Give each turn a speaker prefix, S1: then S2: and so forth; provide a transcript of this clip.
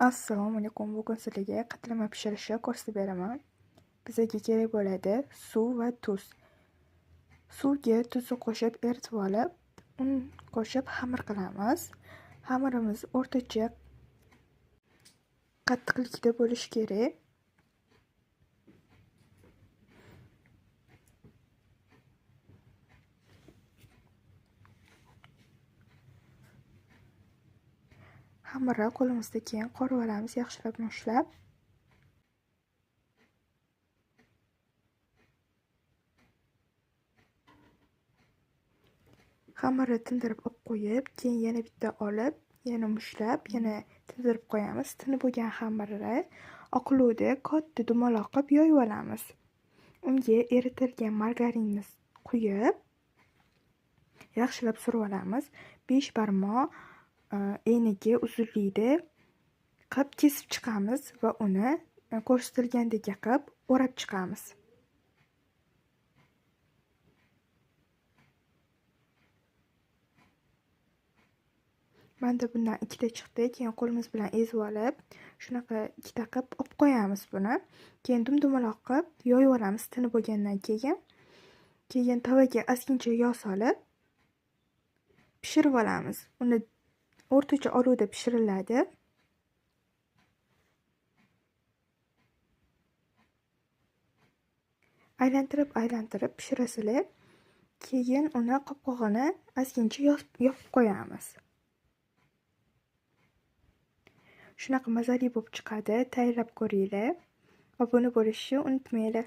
S1: Assalomu alaykum. Bugun sizlarga qatlama pishirishni ko'rsatib beraman. Bizga kerak bo'ladi suv va tuz. Suvga tuzni qo'shib eritib olib, un qo'shib xamir qilamiz. Xamirimiz o'rtacha qattiqlikda bo'lishi kerak. Xamirni qo'limizda keyin qorib olamiz, yaxshilab mushlab. Xamirni tindirib olib qo'yib, keyin yana bitta olib, yana mushlab, yana tindirib qo'yamiz. Tinib bo'lgan xamirni oqlovda katta dumaloq qilib yoyib olamiz. Unga eritilgan margarinni quyib, yaxshilab surib olamiz. 5 barmoq enigi uzunlikda qilib kesib chiqamiz va uni ko'rsatilgandek qilib o'rab chiqamiz. Menda bundan ikkita chiqdi. Keyin qo'limiz bilan ezib olib, shunaqa ikkita qilib olib qo'yamiz buni. Keyin dumaloq qilib yoyib olamiz tinib bo'lgandan keyin tavaga ozgincha yog' solib pishirib olamiz. Uni o'rtacha olovda pishiriladi. Aylantirib pishirasizlar. Keyin uni qopqog'ini ozgincha yopib qo'yamiz. Shunaqa mazali bo'lib chiqadi. Tayyorlab ko'ringlar. Obuna bo'lishni unutmanglar.